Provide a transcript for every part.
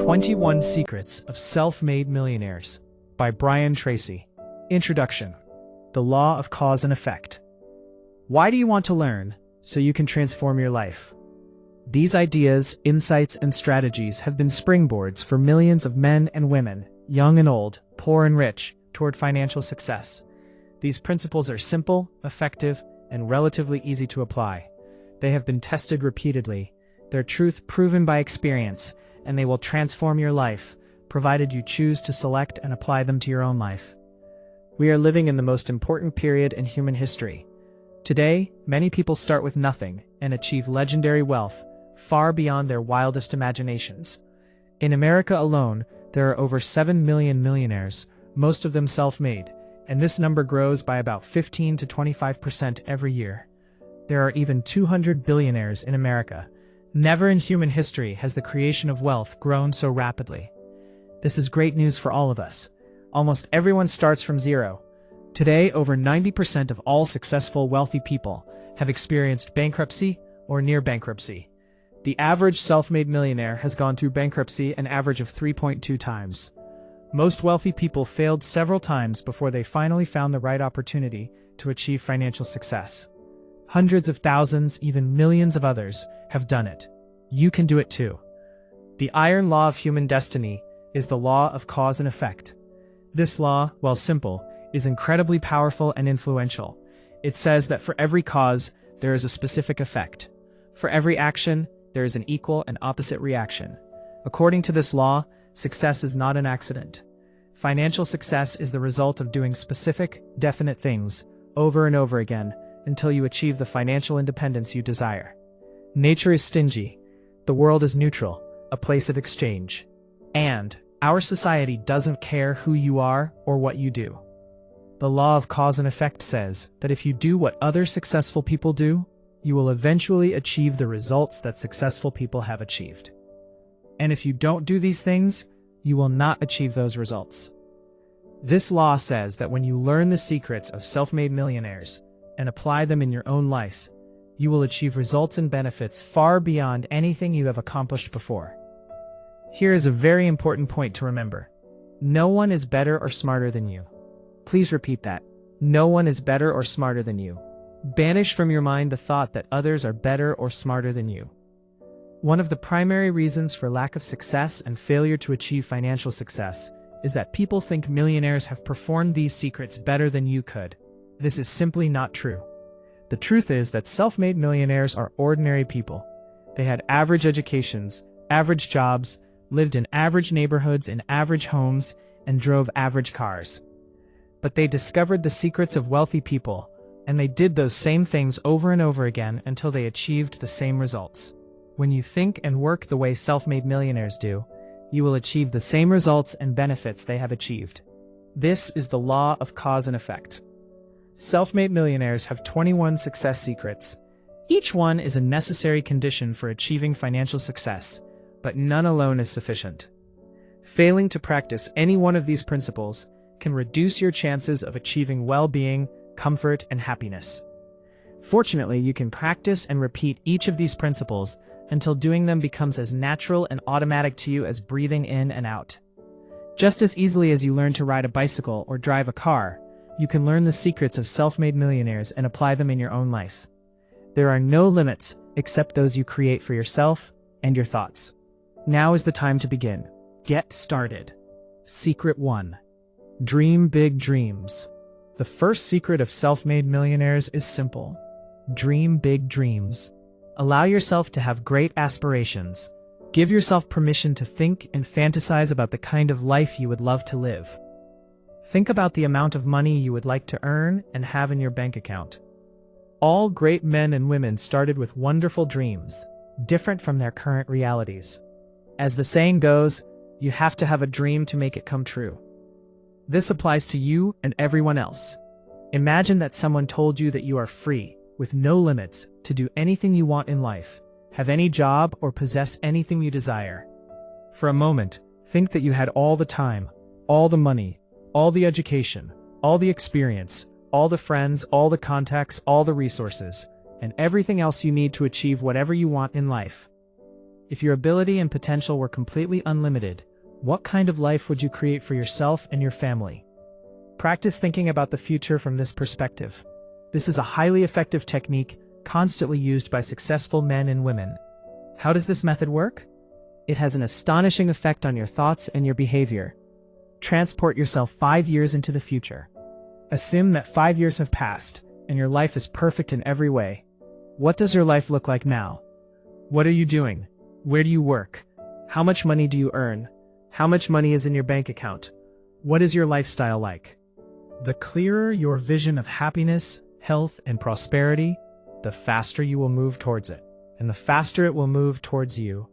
21 Secrets of Self-Made Millionaires by Brian Tracy. Introduction. The Law of Cause and Effect. Why do you want to learn? So you can transform your life. These ideas, insights, and strategies have been springboards for millions of men and women, young and old, poor and rich, toward financial success. These principles are simple, effective, and relatively easy to apply. They have been tested repeatedly, their truth proven by experience, and they will transform your life, provided you choose to select and apply them to your own life. We are living in the most important period in human history. Today, many people start with nothing and achieve legendary wealth, far beyond their wildest imaginations. In America alone, there are over 7 million millionaires, most of them self-made, and this number grows by about 15 to 25% every year. There are even 200 billionaires in America. Never in human history has the creation of wealth grown so rapidly. This is great news for all of us. Almost everyone starts from zero. Today, over 90% of all successful wealthy people have experienced bankruptcy or near bankruptcy. The average self-made millionaire has gone through bankruptcy an average of 3.2 times. Most wealthy people failed several times before they finally found the right opportunity to achieve financial success. Hundreds of thousands, even millions of others have done it. You can do it too. The iron law of human destiny is the law of cause and effect. This law, while simple, is incredibly powerful and influential. It says that for every cause, there is a specific effect. For every action, there is an equal and opposite reaction. According to this law, success is not an accident. Financial success is the result of doing specific, definite things over and over again until you achieve the financial independence you desire. Nature is stingy. The world is neutral, a place of exchange. And our society doesn't care who you are or what you do. The law of cause and effect says that if you do what other successful people do, you will eventually achieve the results that successful people have achieved. And if you don't do these things, you will not achieve those results. This law says that when you learn the secrets of self-made millionaires and apply them in your own life, you will achieve results and benefits far beyond anything you have accomplished before. Here is a very important point to remember. No one is better or smarter than you. Please repeat that. No one is better or smarter than you. Banish from your mind the thought that others are better or smarter than you. One of the primary reasons for lack of success and failure to achieve financial success is that people think millionaires have performed these secrets better than you could. This is simply not true. The truth is that self-made millionaires are ordinary people. They had average educations, average jobs, lived in average neighborhoods in average homes, and drove average cars. But they discovered the secrets of wealthy people, and they did those same things over and over again until they achieved the same results. When you think and work the way self-made millionaires do, you will achieve the same results and benefits they have achieved. This is the law of cause and effect. Self-made millionaires have 21 success secrets. Each one is a necessary condition for achieving financial success, but none alone is sufficient. Failing to practice any one of these principles can reduce your chances of achieving well-being, comfort, and happiness. Fortunately, you can practice and repeat each of these principles until doing them becomes as natural and automatic to you as breathing in and out. Just as easily as you learn to ride a bicycle or drive a car, you can learn the secrets of self-made millionaires and apply them in your own life. There are no limits except those you create for yourself and your thoughts. Now is the time to begin. Get started. Secret 1. Dream big dreams. The first secret of self-made millionaires is simple. Dream big dreams. Allow yourself to have great aspirations. Give yourself permission to think and fantasize about the kind of life you would love to live. Think about the amount of money you would like to earn and have in your bank account. All great men and women started with wonderful dreams, different from their current realities. As the saying goes, you have to have a dream to make it come true. This applies to you and everyone else. Imagine that someone told you that you are free, with no limits, to do anything you want in life, have any job, or possess anything you desire. For a moment, think that you had all the time, all the money, all the education, all the experience, all the friends, all the contacts, all the resources, and everything else you need to achieve whatever you want in life. If your ability and potential were completely unlimited, what kind of life would you create for yourself and your family? Practice thinking about the future from this perspective. This is a highly effective technique constantly used by successful men and women. How does this method work? It has an astonishing effect on your thoughts and your behavior. Transport yourself 5 years into the future. Assume that 5 years have passed, and your life is perfect in every way. What does your life look like now? What are you doing? Where do you work? How much money do you earn? How much money is in your bank account? What is your lifestyle like? The clearer your vision of happiness, health, and prosperity, the faster you will move towards it, and the faster it will move towards you.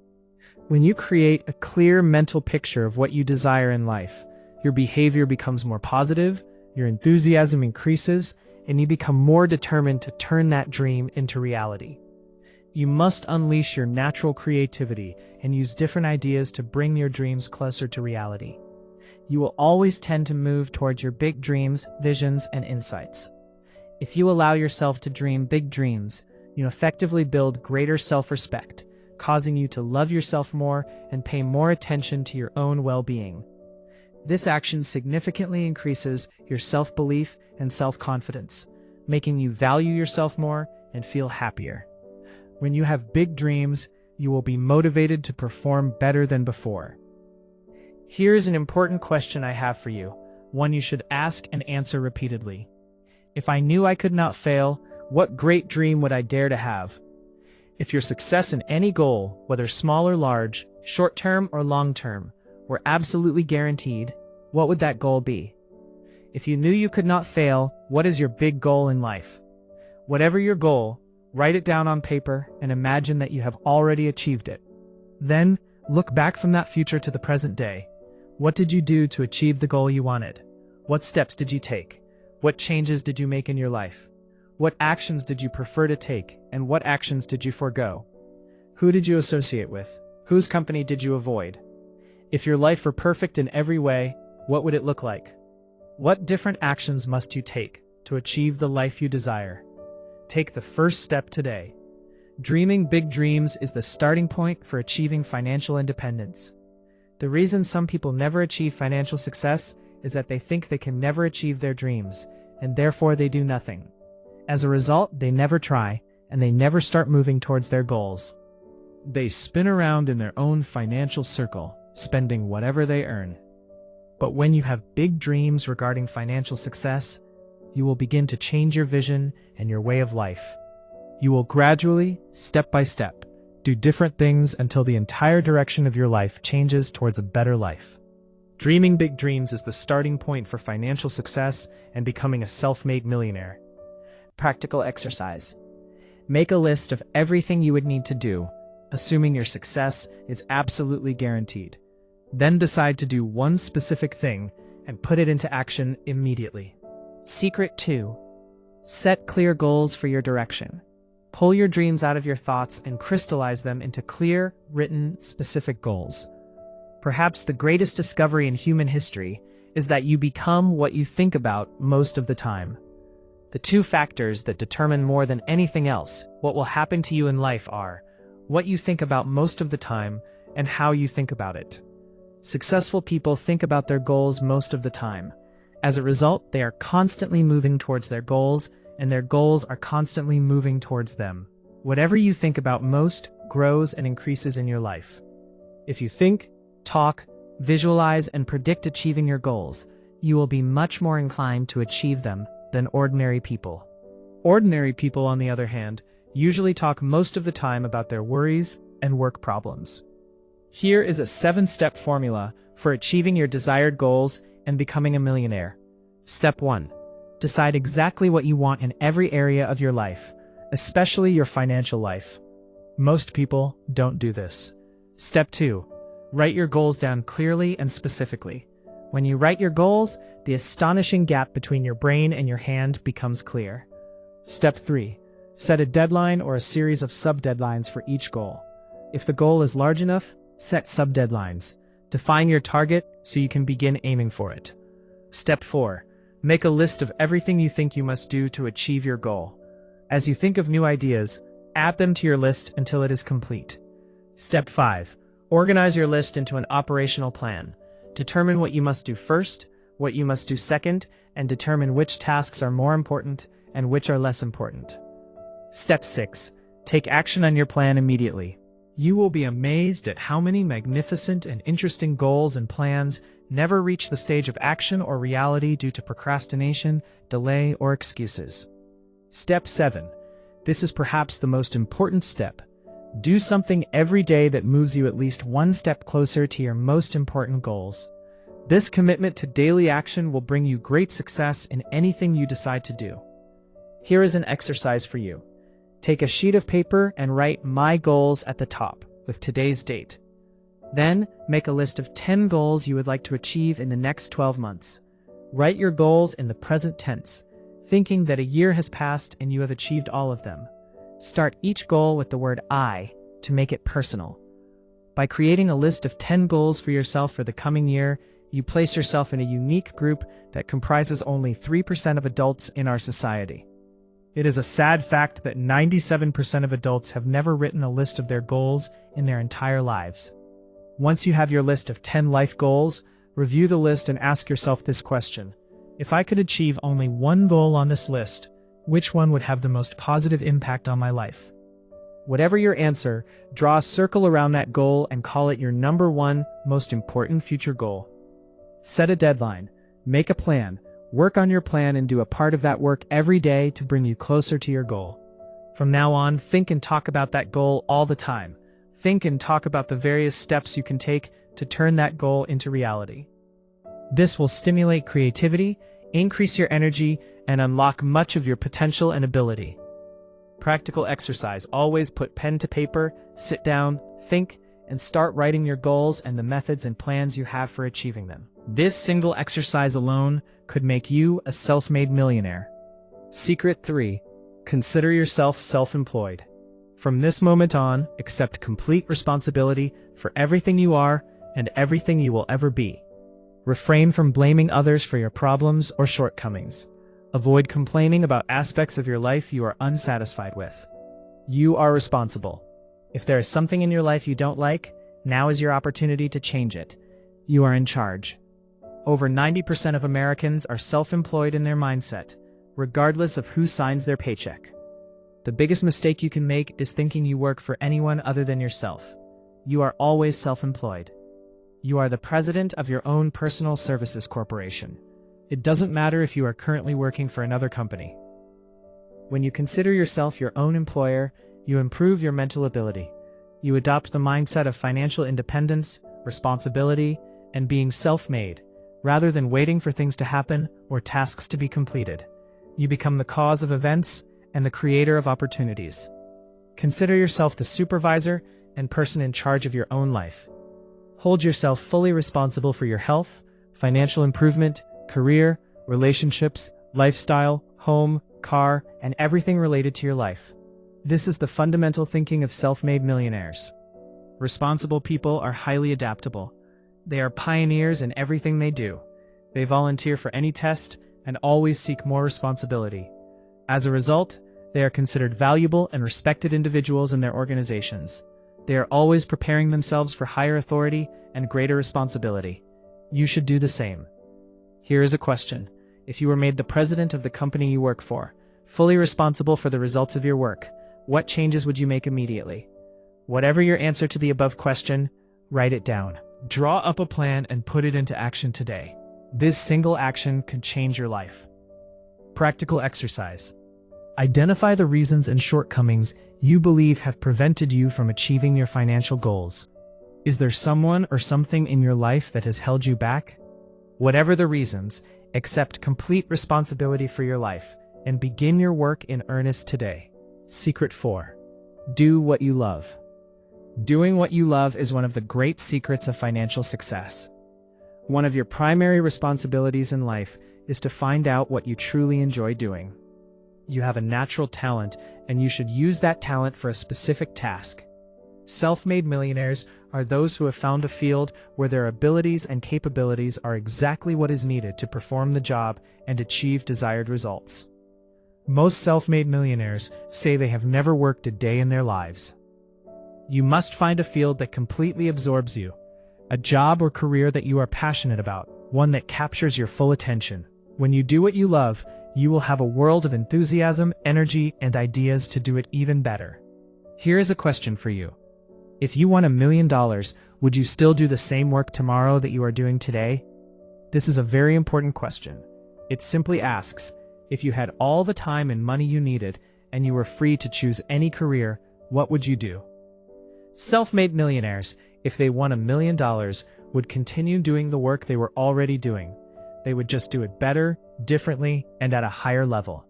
When you create a clear mental picture of what you desire in life, your behavior becomes more positive, your enthusiasm increases, and you become more determined to turn that dream into reality. You must unleash your natural creativity and use different ideas to bring your dreams closer to reality. You will always tend to move towards your big dreams, visions, and insights. If you allow yourself to dream big dreams, you effectively build greater self-respect, causing you to love yourself more and pay more attention to your own well-being. This action significantly increases your self-belief and self-confidence, making you value yourself more and feel happier. When you have big dreams, you will be motivated to perform better than before. Here's an important question I have for you, one you should ask and answer repeatedly. If I knew I could not fail, what great dream would I dare to have? If your success in any goal, whether small or large, short-term or long-term, were absolutely guaranteed, what would that goal be? If you knew you could not fail, what is your big goal in life? Whatever your goal, write it down on paper and imagine that you have already achieved it. Then, look back from that future to the present day. What did you do to achieve the goal you wanted? What steps did you take? What changes did you make in your life? What actions did you prefer to take, and what actions did you forego? Who did you associate with? Whose company did you avoid? If your life were perfect in every way, what would it look like? What different actions must you take to achieve the life you desire? Take the first step today. Dreaming big dreams is the starting point for achieving financial independence. The reason some people never achieve financial success is that they think they can never achieve their dreams, and therefore they do nothing. As a result, they never try, and they never start moving towards their goals. They spin around in their own financial circle, spending whatever they earn. But when you have big dreams regarding financial success, you will begin to change your vision and your way of life. You will gradually, step by step, do different things until the entire direction of your life changes towards a better life. Dreaming big dreams is the starting point for financial success and becoming a self-made millionaire. Practical exercise. Make a list of everything you would need to do, assuming your success is absolutely guaranteed. Then decide to do one specific thing and put it into action immediately. Secret 2. Set clear goals for your direction. Pull your dreams out of your thoughts and crystallize them into clear, written, specific goals. Perhaps the greatest discovery in human history is that you become what you think about most of the time. The two factors that determine more than anything else what will happen to you in life are what you think about most of the time and how you think about it. Successful people think about their goals most of the time. As a result, they are constantly moving towards their goals, and their goals are constantly moving towards them. Whatever you think about most grows and increases in your life. If you think, talk, visualize, and predict achieving your goals, you will be much more inclined to achieve them than ordinary people. Ordinary people, on the other hand, usually talk most of the time about their worries and work problems. Here is a 7-step formula for achieving your desired goals and becoming a millionaire. Step 1. Decide exactly what you want in every area of your life, especially your financial life. Most people don't do this. Step 2. Write your goals down clearly and specifically. When you write your goals, the astonishing gap between your brain and your hand becomes clear. Step 3. Set a deadline or a series of sub-deadlines for each goal. If the goal is large enough, set sub-deadlines. Define your target so you can begin aiming for it. Step 4. Make a list of everything you think you must do to achieve your goal. As you think of new ideas, add them to your list until it is complete. Step 5. Organize your list into an operational plan. Determine what you must do first, what you must do second, and determine which tasks are more important and which are less important. Step 6. Take action on your plan immediately. You will be amazed at how many magnificent and interesting goals and plans never reach the stage of action or reality due to procrastination, delay, or excuses. Step 7. This is perhaps the most important step. Do something every day that moves you at least one step closer to your most important goals. This commitment to daily action will bring you great success in anything you decide to do. Here is an exercise for you. Take a sheet of paper and write "My goals" at the top, with today's date. Then, make a list of 10 goals you would like to achieve in the next 12 months. Write your goals in the present tense, thinking that a year has passed and you have achieved all of them. Start each goal with the word "I" to make it personal. By creating a list of 10 goals for yourself for the coming year, you place yourself in a unique group that comprises only 3% of adults in our society. It is a sad fact that 97% of adults have never written a list of their goals in their entire lives. Once you have your list of 10 life goals, review the list and ask yourself this question. If I could achieve only one goal on this list, which one would have the most positive impact on my life? Whatever your answer, draw a circle around that goal and call it your number one most important future goal. Set a deadline, make a plan, work on your plan and do a part of that work every day to bring you closer to your goal. From now on, think and talk about that goal all the time. Think and talk about the various steps you can take to turn that goal into reality. This will stimulate creativity, increase your energy, and unlock much of your potential and ability. Practical exercise. Always put pen to paper, sit down, think, and start writing your goals and the methods and plans you have for achieving them. This single exercise alone could make you a self-made millionaire. Secret 3. Consider yourself self-employed. From this moment on, accept complete responsibility for everything you are and everything you will ever be. Refrain from blaming others for your problems or shortcomings. Avoid complaining about aspects of your life you are unsatisfied with. You are responsible. If there is something in your life you don't like, now is your opportunity to change it. You are in charge. Over 90% of Americans are self-employed in their mindset, regardless of who signs their paycheck. The biggest mistake you can make is thinking you work for anyone other than yourself. You are always self-employed. You are the president of your own personal services corporation. It doesn't matter if you are currently working for another company. When you consider yourself your own employer, you improve your mental ability. You adopt the mindset of financial independence, responsibility, and being self-made, rather than waiting for things to happen or tasks to be completed. You become the cause of events and the creator of opportunities. Consider yourself the supervisor and person in charge of your own life. Hold yourself fully responsible for your health, financial improvement, career, relationships, lifestyle, home, car, and everything related to your life. This is the fundamental thinking of self-made millionaires. Responsible people are highly adaptable. They are pioneers in everything they do. They volunteer for any test and always seek more responsibility. As a result, they are considered valuable and respected individuals in their organizations. They are always preparing themselves for higher authority and greater responsibility. You should do the same. Here is a question. If you were made the president of the company you work for, fully responsible for the results of your work, what changes would you make immediately? Whatever your answer to the above question, write it down. Draw up a plan and put it into action today. This single action could change your life. Practical exercise. Identify the reasons and shortcomings you believe have prevented you from achieving your financial goals. Is there someone or something in your life that has held you back? Whatever the reasons, accept complete responsibility for your life and begin your work in earnest today. Secret 4. Do what you love. Doing what you love is one of the great secrets of financial success. One of your primary responsibilities in life is to find out what you truly enjoy doing. You have a natural talent, and you should use that talent for a specific task. Self-made millionaires are those who have found a field where their abilities and capabilities are exactly what is needed to perform the job and achieve desired results. Most self-made millionaires say they have never worked a day in their lives. You must find a field that completely absorbs you, a job or career that you are passionate about, one that captures your full attention. When you do what you love, you will have a world of enthusiasm, energy, and ideas to do it even better. Here is a question for you. If you won $1 million, would you still do the same work tomorrow that you are doing today? This is a very important question. It simply asks, if you had all the time and money you needed, and you were free to choose any career, what would you do? Self-made millionaires, if they won $1 million, would continue doing the work they were already doing. They would just do it better, differently, and at a higher level.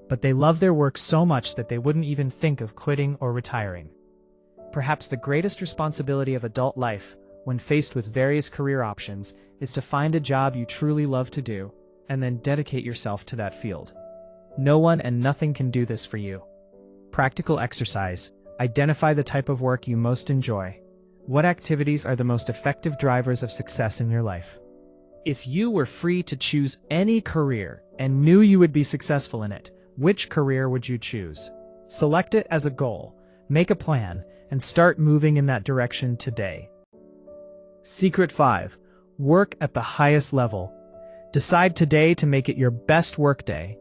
But they love their work so much that they wouldn't even think of quitting or retiring. Perhaps the greatest responsibility of adult life, when faced with various career options, is to find a job you truly love to do, and then dedicate yourself to that field. No one and nothing can do this for you. Practical exercise. Identify the type of work you most enjoy. What activities are the most effective drivers of success in your life? If you were free to choose any career and knew you would be successful in it, which career would you choose? Select it as a goal, make a plan, and start moving in that direction today. Secret 5. Work at the highest level. Decide today to make it your best work day.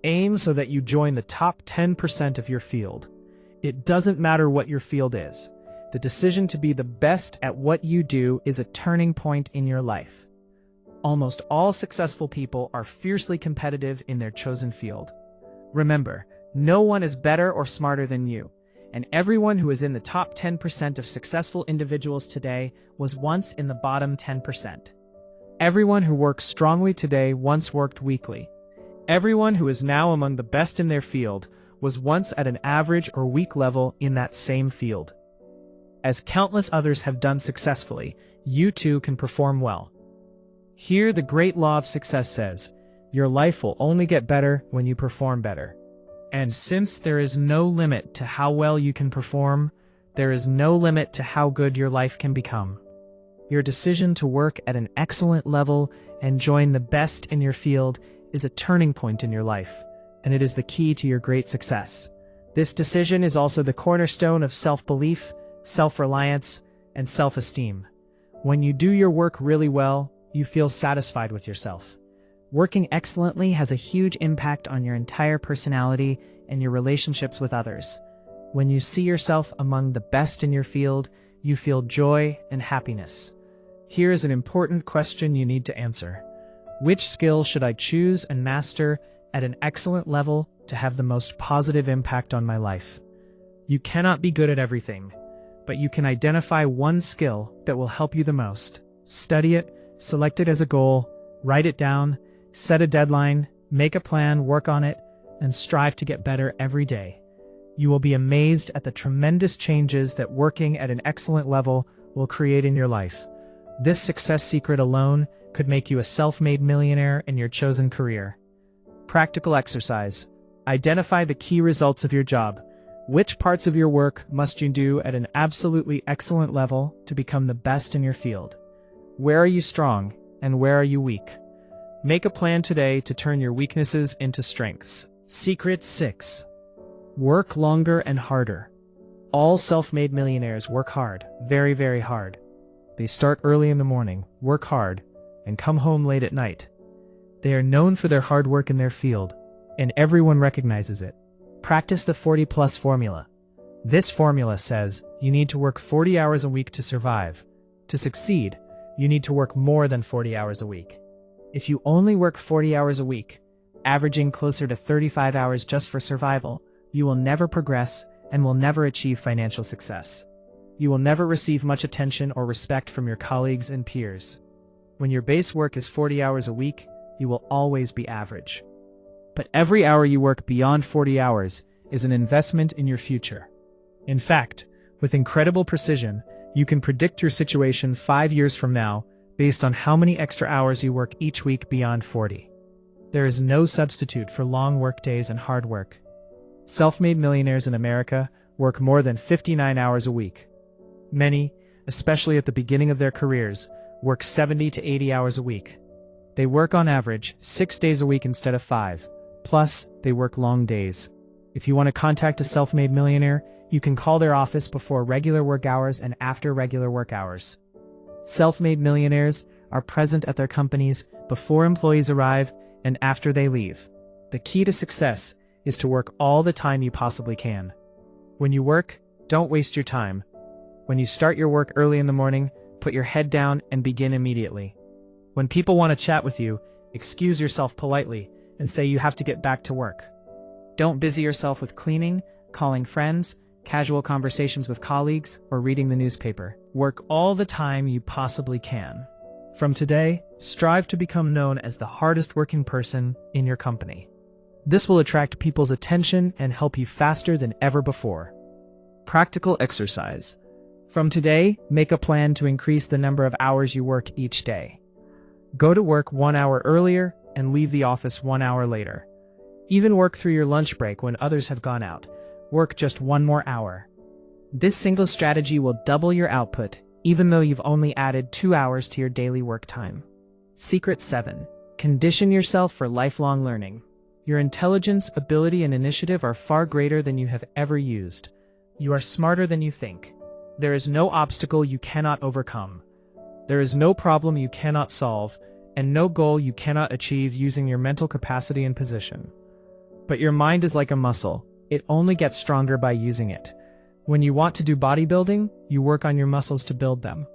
Aim so that you join the top 10% of your field. It doesn't matter what your field is. The decision to be the best at what you do is a turning point in your life. Almost all successful people are fiercely competitive in their chosen field. Remember, no one is better or smarter than you, and everyone who is in the top 10% of successful individuals today was once in the bottom 10%. Everyone who works strongly today once worked weakly. Everyone who is now among the best in their field was once at an average or weak level in that same field. As countless others have done successfully, you too can perform well. Here, the great law of success says, your life will only get better when you perform better. And since there is no limit to how well you can perform, there is no limit to how good your life can become. Your decision to work at an excellent level and join the best in your field is a turning point in your life, and it is the key to your great success. This decision is also the cornerstone of self-belief, self-reliance, and self-esteem. When you do your work really well, you feel satisfied with yourself. Working excellently has a huge impact on your entire personality and your relationships with others. When you see yourself among the best in your field, you feel joy and happiness. Here is an important question you need to answer. Which skill should I choose and master at an excellent level to have the most positive impact on my life? You cannot be good at everything, but you can identify one skill that will help you the most. Study it, select it as a goal, write it down, set a deadline, make a plan, work on it, and strive to get better every day. You will be amazed at the tremendous changes that working at an excellent level will create in your life. This success secret alone could make you a self-made millionaire in your chosen career. Practical exercise. Identify the key results of your job. Which parts of your work must you do at an absolutely excellent level to become the best in your field? Where are you strong and where are you weak? Make a plan today to turn your weaknesses into strengths. Secret 6. Work longer and harder. All self-made millionaires work hard, very, very hard. They start early in the morning, work hard, and come home late at night. They are known for their hard work in their field, and everyone recognizes it. Practice the 40+ formula. This formula says you need to work 40 hours a week to survive. To succeed, you need to work more than 40 hours a week. If you only work 40 hours a week, averaging closer to 35 hours just for survival, you will never progress and will never achieve financial success. You will never receive much attention or respect from your colleagues and peers. When your base work is 40 hours a week, you will always be average. But every hour you work beyond 40 hours is an investment in your future. In fact, with incredible precision, you can predict your situation 5 years from now based on how many extra hours you work each week beyond 40. There is no substitute for long work days and hard work. Self-made millionaires in America work more than 59 hours a week. Many, especially at the beginning of their careers, work 70 to 80 hours a week. They work on average 6 days a week instead of 5. Plus, they work long days. If you want to contact a self-made millionaire, You can call their office before regular work hours and after regular work hours. Self-made millionaires are present at their companies before employees arrive and after they leave. The key to success is to work all the time you possibly can. When you work, don't waste your time. When you start your work early in the morning, put your head down and begin immediately. When people want to chat with you, excuse yourself politely and say you have to get back to work. Don't busy yourself with cleaning, calling friends, casual conversations with colleagues, or reading the newspaper. Work all the time you possibly can. From today, strive to become known as the hardest working person in your company. This will attract people's attention and help you faster than ever before. Practical exercise. From today, make a plan to increase the number of hours you work each day. Go to work 1 hour earlier and leave the office 1 hour later. Even work through your lunch break when others have gone out. Work just 1 more hour. This single strategy will double your output, even though you've only added 2 hours to your daily work time. Secret 7. Condition yourself for lifelong learning. Your intelligence, ability, and initiative are far greater than you have ever used. You are smarter than you think. There is no obstacle you cannot overcome. There is no problem you cannot solve, and no goal you cannot achieve using your mental capacity and position. But your mind is like a muscle. It only gets stronger by using it. When you want to do bodybuilding, you work on your muscles to build them.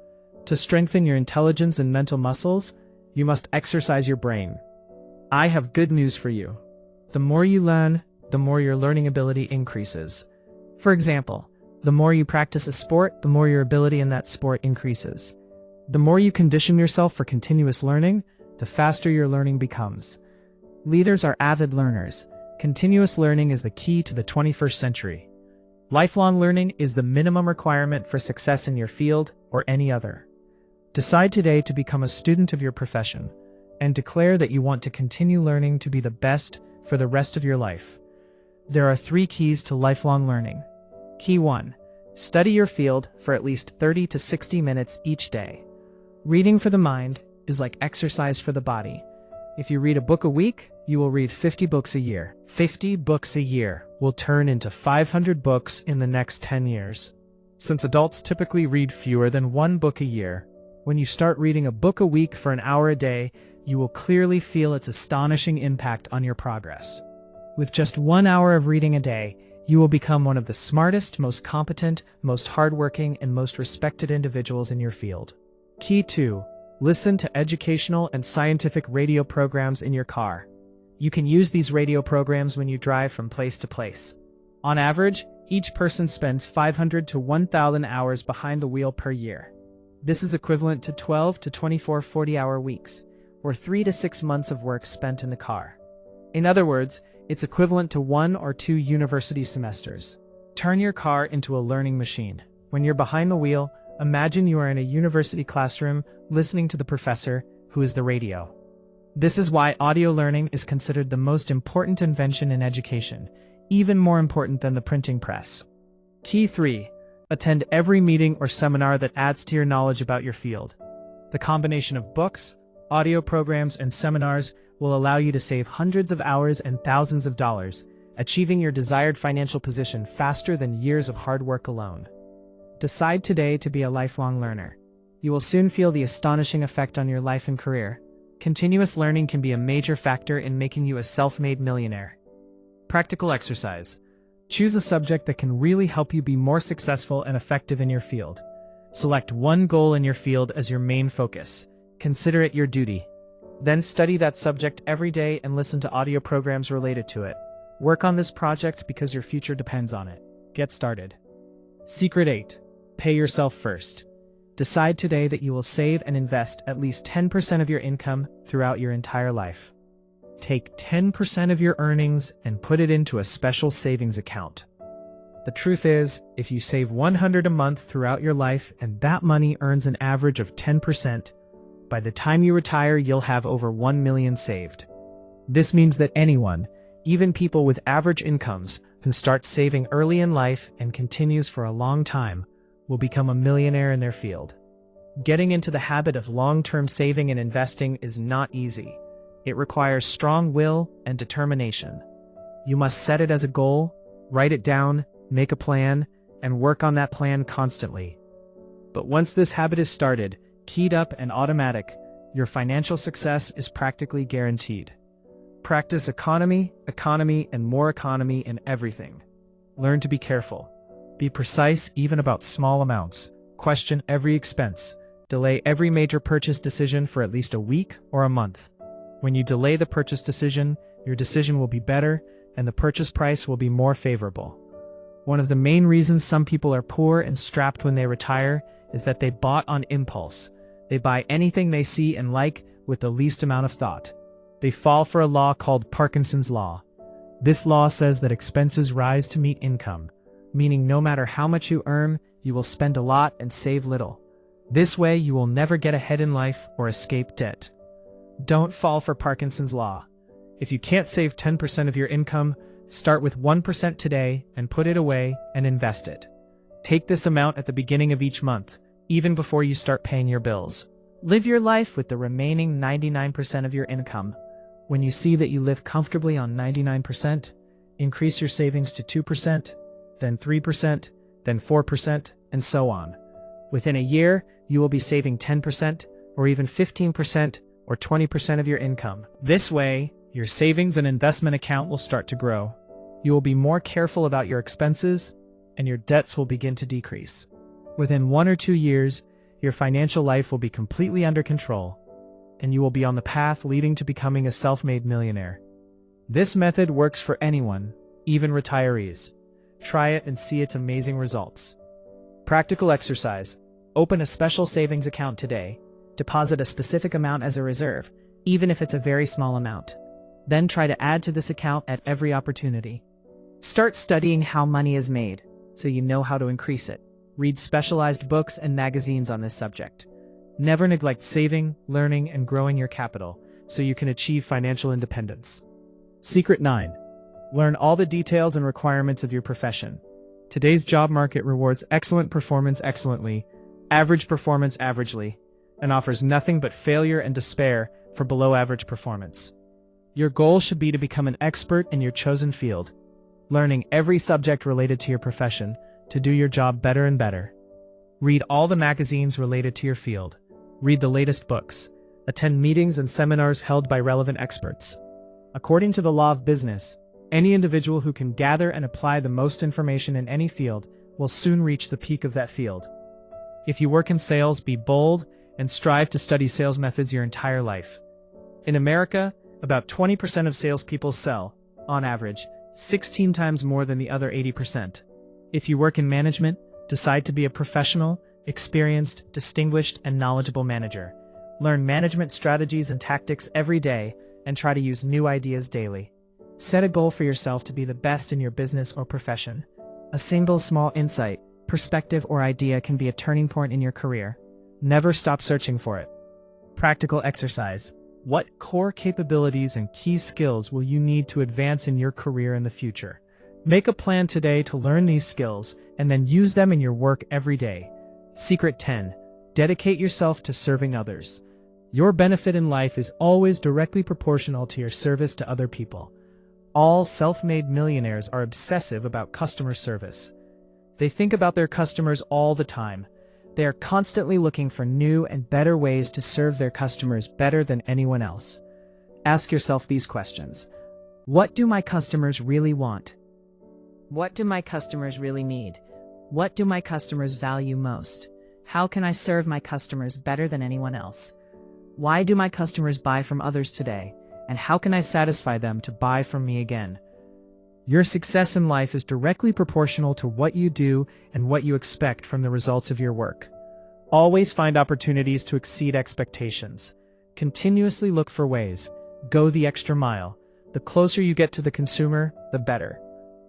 To strengthen your intelligence and mental muscles, you must exercise your brain. I have good news for you. The more you learn, the more your learning ability increases. For example, the more you practice a sport, the more your ability in that sport increases. The more you condition yourself for continuous learning, the faster your learning becomes. Leaders are avid learners. Continuous learning is the key to the 21st century. Lifelong learning is the minimum requirement for success in your field or any other. Decide today to become a student of your profession and declare that you want to continue learning to be the best for the rest of your life. There are 3 keys to lifelong learning. Key 1. Study your field for at least 30 to 60 minutes each day. Reading for the mind is like exercise for the body. If you read a book a week, you will read 50 books a year. 50 books a year will turn into 500 books in the next 10 years. Since adults typically read fewer than 1 book a year, when you start reading a book a week for an hour a day, you will clearly feel its astonishing impact on your progress. With just 1 hour of reading a day, you will become one of the smartest, most competent, most hardworking, and most respected individuals in your field. Key 2. Listen to educational and scientific radio programs in your car. You can use these radio programs when you drive from place to place. On average, each person spends 500 to 1,000 hours behind the wheel per year. This is equivalent to 12 to 24 40-hour weeks, or 3 to 6 months of work spent in the car. In other words, it's equivalent to 1 or 2 university semesters. Turn your car into a learning machine. When you're behind the wheel, imagine you are in a university classroom listening to the professor, who is the radio. This is why audio learning is considered the most important invention in education, even more important than the printing press. Key 3. Attend every meeting or seminar that adds to your knowledge about your field. The combination of books, audio programs, and seminars will allow you to save hundreds of hours and thousands of dollars, achieving your desired financial position faster than years of hard work alone. Decide today to be a lifelong learner. You will soon feel the astonishing effect on your life and career. Continuous learning can be a major factor in making you a self-made millionaire. Practical exercise. Choose a subject that can really help you be more successful and effective in your field. Select one goal in your field as your main focus. Consider it your duty. Then study that subject every day and listen to audio programs related to it. Work on this project because your future depends on it. Get started. Secret 8. Pay yourself first. Decide today that you will save and invest at least 10% of your income throughout your entire life. Take 10% of your earnings and put it into a special savings account. The truth is, if you save $100 a month throughout your life and that money earns an average of 10%, by the time you retire, you'll have over $1 million saved. This means that anyone, even people with average incomes, who start saving early in life and continues for a long time, will become a millionaire in their field. Getting into the habit of long-term saving and investing is not easy. It requires strong will and determination. You must set it as a goal, write it down, make a plan, and work on that plan constantly. But once this habit is started, keyed up and automatic, your financial success is practically guaranteed. Practice economy, and more economy in everything. Learn to be careful. Be precise even about small amounts. Question every expense. Delay every major purchase decision for at least a week or a month. When you delay the purchase decision, your decision will be better and the purchase price will be more favorable. One of the main reasons some people are poor and strapped when they retire is that they bought on impulse. They buy anything they see and like with the least amount of thought. They fall for a law called Parkinson's Law. This law says that expenses rise to meet income, meaning no matter how much you earn, you will spend a lot and save little. This way, you will never get ahead in life or escape debt. Don't fall for Parkinson's Law. If you can't save 10% of your income, start with 1% today and put it away and invest it. Take this amount at the beginning of each month, even before you start paying your bills. Live your life with the remaining 99% of your income. When you see that you live comfortably on 99%, increase your savings to 2%, then 3%, then 4%, and so on. Within a year, you will be saving 10%, or even 15%, or 20% of your income. This way, your savings and investment account will start to grow. You will be more careful about your expenses, and your debts will begin to decrease. Within 1 or 2 years, your financial life will be completely under control, and you will be on the path leading to becoming a self-made millionaire. This method works for anyone, even retirees. Try it and see its amazing results. Practical exercise. Open a special savings account today. Deposit a specific amount as a reserve, even if it's a very small amount. Then try to add to this account at every opportunity. Start studying how money is made, so you know how to increase it. Read specialized books and magazines on this subject. Never neglect saving, learning, and growing your capital, so you can achieve financial independence. Secret 9. Learn all the details and requirements of your profession. Today's job market rewards excellent performance excellently, average performance averagely, and offers nothing but failure and despair for below-average performance. Your goal should be to become an expert in your chosen field, learning every subject related to your profession to do your job better and better. Read all the magazines related to your field. Read the latest books. Attend meetings and seminars held by relevant experts. According to the law of business, any individual who can gather and apply the most information in any field will soon reach the peak of that field. If you work in sales, be bold and strive to study sales methods your entire life. In America, about 20% of salespeople sell, on average, 16 times more than the other 80%. If you work in management, decide to be a professional, experienced, distinguished, and knowledgeable manager. Learn management strategies and tactics every day and try to use new ideas daily. Set a goal for yourself to be the best in your business or profession. A single small insight, perspective, or idea can be a turning point in your career. Never stop searching for it. Practical exercise. What core capabilities and key skills will you need to advance in your career in the future? Make a plan today to learn these skills and then use them in your work every day. Secret 10. Dedicate yourself to serving others. Your benefit in life is always directly proportional to your service to other people. All self-made millionaires are obsessive about customer service. They think about their customers all the time. They are constantly looking for new and better ways to serve their customers better than anyone else. Ask yourself these questions. What do my customers really want? What do my customers really need? What do my customers value most? How can I serve my customers better than anyone else? Why do my customers buy from others today? And how can I satisfy them to buy from me again? Your success in life is directly proportional to what you do and what you expect from the results of your work. Always find opportunities to exceed expectations. Continuously look for ways. Go the extra mile. The closer you get to the consumer, the better.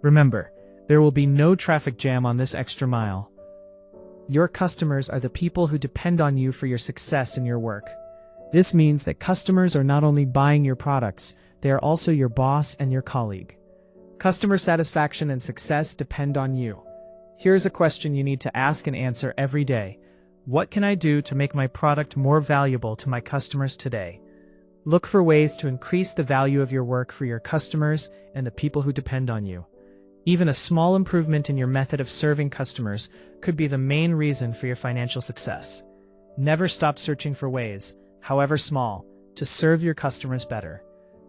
Remember, there will be no traffic jam on this extra mile. Your customers are the people who depend on you for your success in your work. This means that customers are not only buying your products, they are also your boss and your colleague. Customer satisfaction and success depend on you. Here's a question you need to ask and answer every day. What can I do to make my product more valuable to my customers today? Look for ways to increase the value of your work for your customers and the people who depend on you. Even a small improvement in your method of serving customers could be the main reason for your financial success. Never stop searching for ways, however small, to serve your customers better.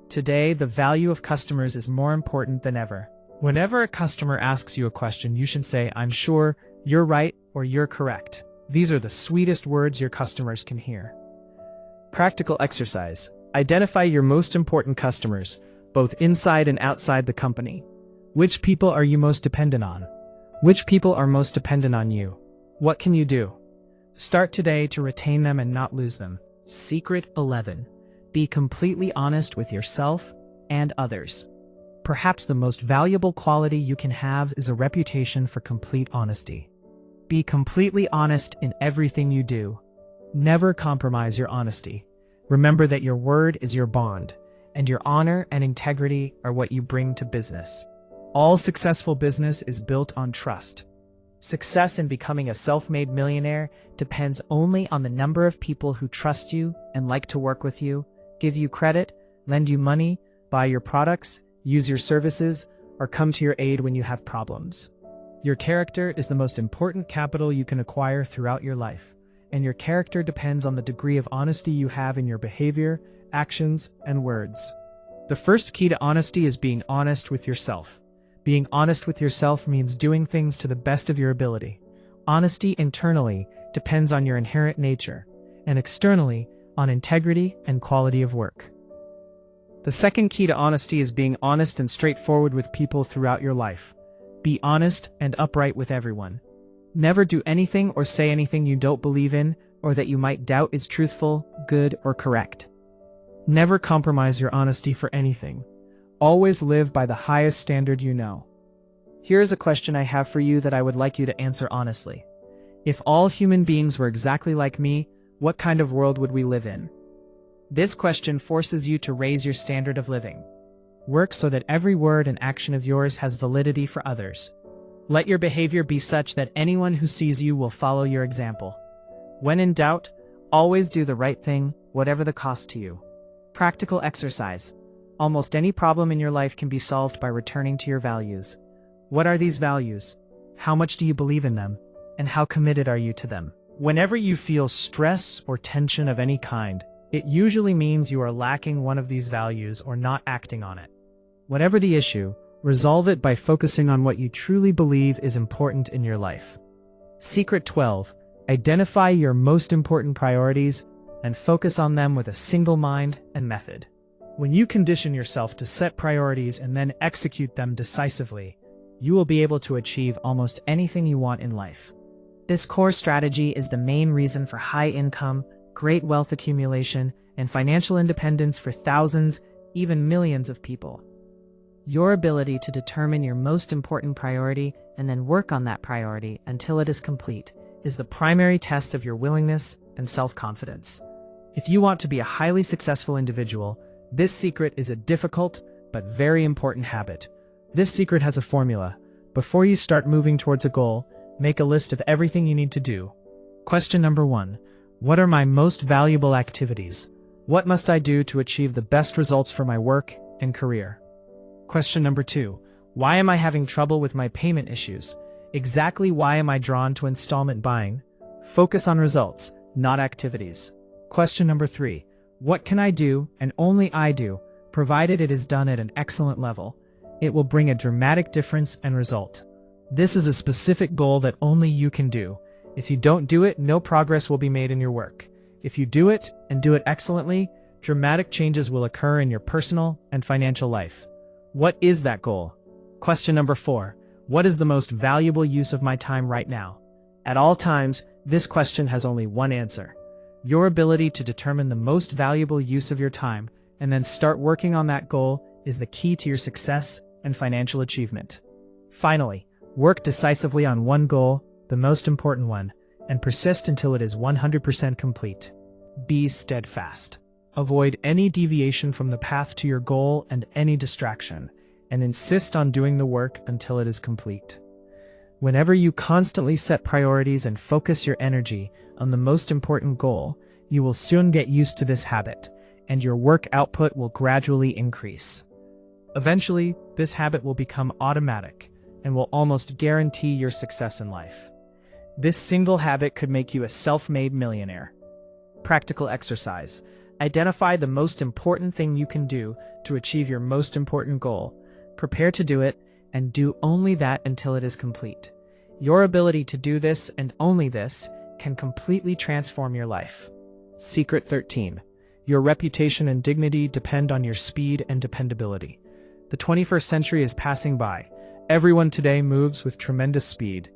Today, the value of customers is more important than ever. Whenever a customer asks you a question, you should say, "I'm sure," "You're right," or "You're correct." These are the sweetest words your customers can hear. Practical exercise. Identify your most important customers, both inside and outside the company. Which people are you most dependent on? Which people are most dependent on you? What can you do? Start today to retain them and not lose them. Secret 11. Be completely honest with yourself and others. Perhaps the most valuable quality you can have is a reputation for complete honesty. Be completely honest in everything you do. Never compromise your honesty. Remember that your word is your bond, and your honor and integrity are what you bring to business. All successful business is built on trust. Success in becoming a self-made millionaire depends only on the number of people who trust you and like to work with you, give you credit, lend you money, buy your products, use your services, or come to your aid when you have problems. Your character is the most important capital you can acquire throughout your life, and your character depends on the degree of honesty you have in your behavior, actions, and words. The first key to honesty is being honest with yourself. Being honest with yourself means doing things to the best of your ability. Honesty internally depends on your inherent nature, and externally on integrity and quality of work. The second key to honesty is being honest and straightforward with people throughout your life. Be honest and upright with everyone. Never do anything or say anything you don't believe in or that you might doubt is truthful, good, or correct. Never compromise your honesty for anything. Always live by the highest standard you know. Here is a question I have for you that I would like you to answer honestly. If all human beings were exactly like me, what kind of world would we live in? This question forces you to raise your standard of living. Work so that every word and action of yours has validity for others. Let your behavior be such that anyone who sees you will follow your example. When in doubt, always do the right thing, whatever the cost to you. Practical exercise. Almost any problem in your life can be solved by returning to your values. What are these values? How much do you believe in them? And how committed are you to them? Whenever you feel stress or tension of any kind, it usually means you are lacking one of these values or not acting on it. Whatever the issue, resolve it by focusing on what you truly believe is important in your life. Secret 12. Identify your most important priorities and focus on them with a single mind and method. When you condition yourself to set priorities and then execute them decisively, you will be able to achieve almost anything you want in life. This core strategy is the main reason for high income, great wealth accumulation, and financial independence for thousands, even millions of people. Your ability to determine your most important priority and then work on that priority until it is complete is the primary test of your willingness and self-confidence. If you want to be a highly successful individual, this secret is a difficult but very important habit. This secret has a formula. Before you start moving towards a goal, make a list of everything you need to do. Question number 1. What are my most valuable activities? What must I do to achieve the best results for my work and career? Question number 2. Why am I having trouble with my payment issues? Exactly why am I drawn to installment buying? Focus on results, not activities. Question number 3. What can I do, and only I do, provided it is done at an excellent level? It will bring a dramatic difference and result. This is a specific goal that only you can do. If you don't do it, no progress will be made in your work. If you do it, and do it excellently, dramatic changes will occur in your personal and financial life. What is that goal? Question number 4. What is the most valuable use of my time right now? At all times, this question has only one answer. Your ability to determine the most valuable use of your time and then start working on that goal is the key to your success and financial achievement. Finally, work decisively on one goal, the most important one, and persist until it is 100% complete. Be steadfast. Avoid any deviation from the path to your goal and any distraction, and insist on doing the work until it is complete. Whenever you constantly set priorities and focus your energy on the most important goal, you will soon get used to this habit, and your work output will gradually increase. Eventually, this habit will become automatic, and will almost guarantee your success in life. This single habit could make you a self-made millionaire. Practical exercise. Identify the most important thing you can do to achieve your most important goal. Prepare to do it, and do only that until it is complete. Your ability to do this and only this can completely transform your life. Secret 13. Your reputation and dignity depend on your speed and dependability. The 21st century is passing by. Everyone today moves with tremendous speed.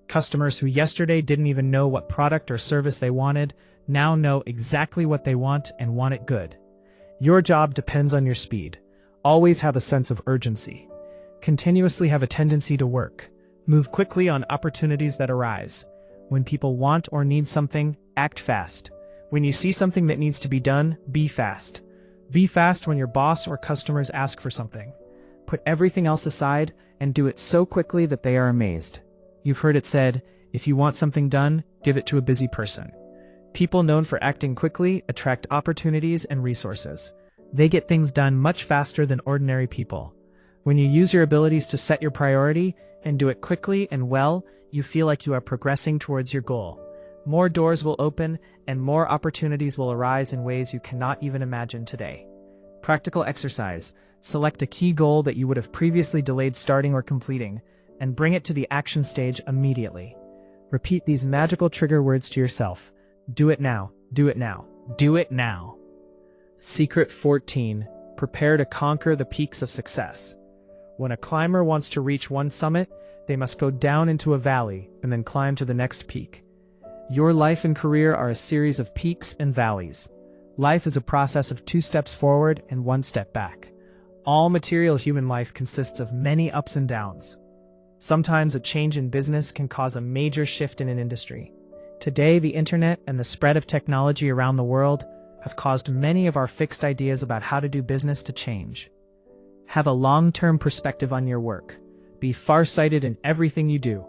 Customers who yesterday didn't even know what product or service they wanted now know exactly what they want and want it good. Your job depends on your speed. Always have a sense of urgency. Continuously have a tendency to work. Move quickly on opportunities that arise. When people want or need something, act fast. When you see something that needs to be done, be fast. Be fast when your boss or customers ask for something. Put everything else aside and do it so quickly that they are amazed. You've heard it said, if you want something done, give it to a busy person. People known for acting quickly attract opportunities and resources. They get things done much faster than ordinary people. When you use your abilities to set your priority and do it quickly and well, you feel like you are progressing towards your goal. More doors will open and more opportunities will arise in ways you cannot even imagine today. Practical exercise. Select a key goal that you would have previously delayed starting or completing, and bring it to the action stage immediately. Repeat these magical trigger words to yourself. Do it now. Do it now. Do it now. Secret 14. Prepare to conquer the peaks of success. When a climber wants to reach one summit, they must go down into a valley and then climb to the next peak. Your life and career are a series of peaks and valleys. Life is a process of 2 steps forward and 1 step back. All material human life consists of many ups and downs. Sometimes a change in business can cause a major shift in an industry. Today, the internet and the spread of technology around the world have caused many of our fixed ideas about how to do business to change. Have a long-term perspective on your work. Be far-sighted in everything you do.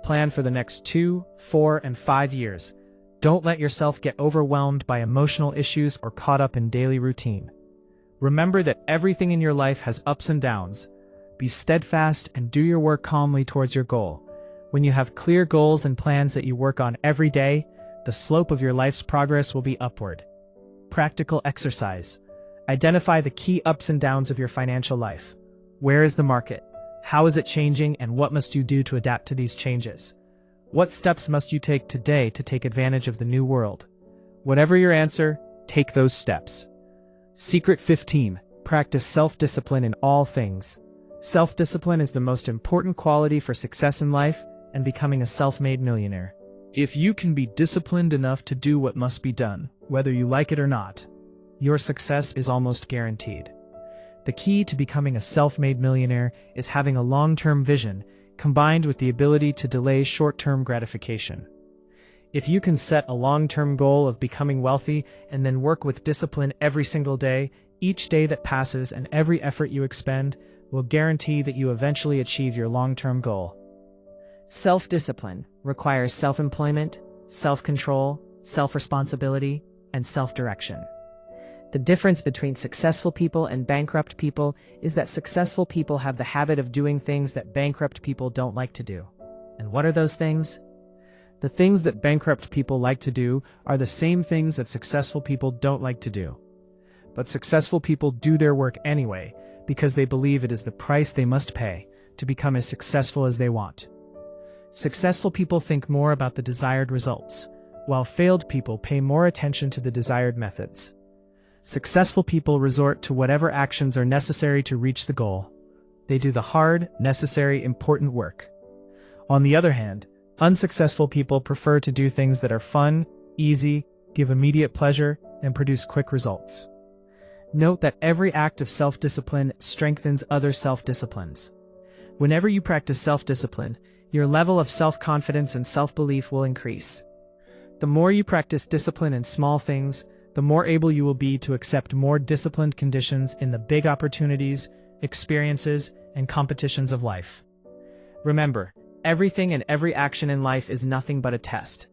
Plan for the next 2, 4, and 5 years. Don't let yourself get overwhelmed by emotional issues or caught up in daily routine. Remember that everything in your life has ups and downs. Be steadfast and do your work calmly towards your goal. When you have clear goals and plans that you work on every day, the slope of your life's progress will be upward. Practical exercise. Identify the key ups and downs of your financial life. Where is the market? How is it changing, and what must you do to adapt to these changes? What steps must you take today to take advantage of the new world? Whatever your answer, take those steps. Secret 15. Practice self-discipline in all things. Self-discipline is the most important quality for success in life and becoming a self-made millionaire. If you can be disciplined enough to do what must be done, whether you like it or not, your success is almost guaranteed. The key to becoming a self-made millionaire is having a long-term vision combined with the ability to delay short-term gratification. If you can set a long-term goal of becoming wealthy and then work with discipline every single day, each day that passes and every effort you expend will guarantee that you eventually achieve your long-term goal. Self-discipline requires self-employment, self-control, self-responsibility, and self-direction. The difference between successful people and bankrupt people is that successful people have the habit of doing things that bankrupt people don't like to do. And what are those things? The things that bankrupt people like to do are the same things that successful people don't like to do. But successful people do their work anyway because they believe it is the price they must pay to become as successful as they want. Successful people think more about the desired results, while failed people pay more attention to the desired methods. Successful people resort to whatever actions are necessary to reach the goal. They do the hard, necessary, important work. On the other hand, unsuccessful people prefer to do things that are fun, easy, give immediate pleasure, and produce quick results. Note that every act of self-discipline strengthens other self-disciplines. Whenever you practice self-discipline, your level of self-confidence and self-belief will increase. The more you practice discipline in small things, the more able you will be to accept more disciplined conditions in the big opportunities, experiences, and competitions of life. Remember, everything and every action in life is nothing but a test.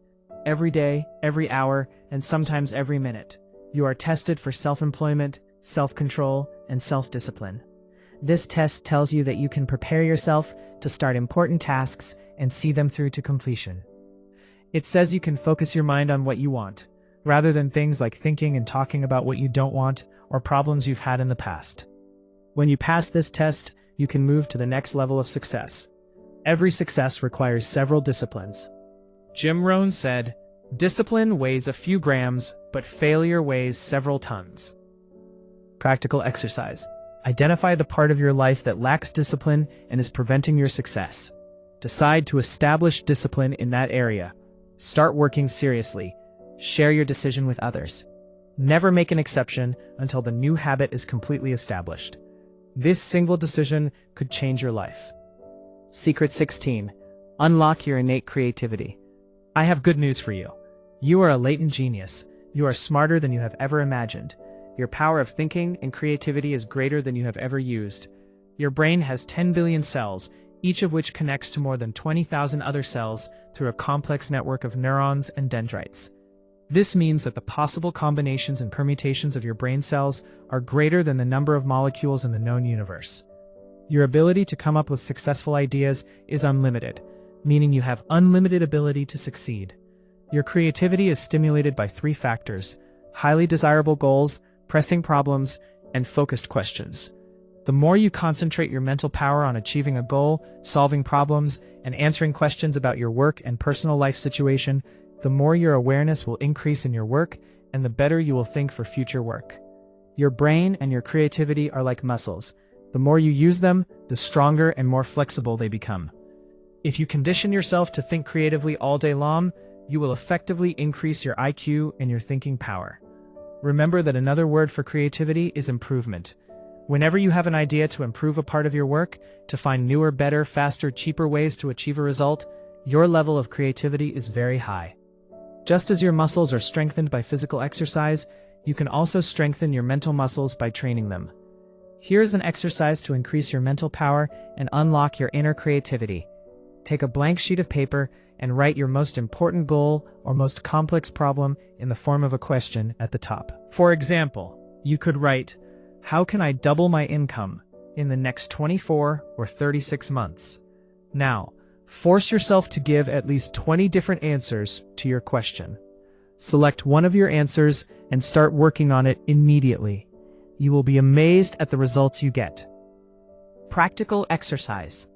Every day, every hour, and sometimes every minute, you are tested for self-employment, self-control, and self-discipline. This test tells you that you can prepare yourself to start important tasks and see them through to completion. It says you can focus your mind on what you want, rather than things like thinking and talking about what you don't want or problems you've had in the past. When you pass this test, you can move to the next level of success. Every success requires several disciplines. Jim Rohn said, "Discipline weighs a few grams, but failure weighs several tons." Practical exercise. Identify the part of your life that lacks discipline and is preventing your success. Decide to establish discipline in that area. Start working seriously. Share your decision with others. Never make an exception until the new habit is completely established. This single decision could change your life. Secret 16. Unlock your innate creativity. I have good news for you. You are a latent genius. You are smarter than you have ever imagined. Your power of thinking and creativity is greater than you have ever used. Your brain has 10 billion cells, each of which connects to more than 20,000 other cells through a complex network of neurons and dendrites. This means that the possible combinations and permutations of your brain cells are greater than the number of molecules in the known universe. Your ability to come up with successful ideas is unlimited, meaning you have unlimited ability to succeed. Your creativity is stimulated by three factors: highly desirable goals, pressing problems, and focused questions. The more you concentrate your mental power on achieving a goal, solving problems, and answering questions about your work and personal life situation, the more your awareness will increase in your work, and the better you will think for future work. Your brain and your creativity are like muscles. The more you use them, the stronger and more flexible they become. If you condition yourself to think creatively all day long, you will effectively increase your IQ and your thinking power. Remember that another word for creativity is improvement. Whenever you have an idea to improve a part of your work, to find newer, better, faster, cheaper ways to achieve a result, your level of creativity is very high. Just as your muscles are strengthened by physical exercise, you can also strengthen your mental muscles by training them. Here's an exercise to increase your mental power and unlock your inner creativity. Take a blank sheet of paper and write your most important goal or most complex problem in the form of a question at the top. For example, you could write, "How can I double my income in the next 24 or 36 months?" Now, force yourself to give at least 20 different answers to your question. Select one of your answers and start working on it immediately. You will be amazed at the results you get. Practical exercise.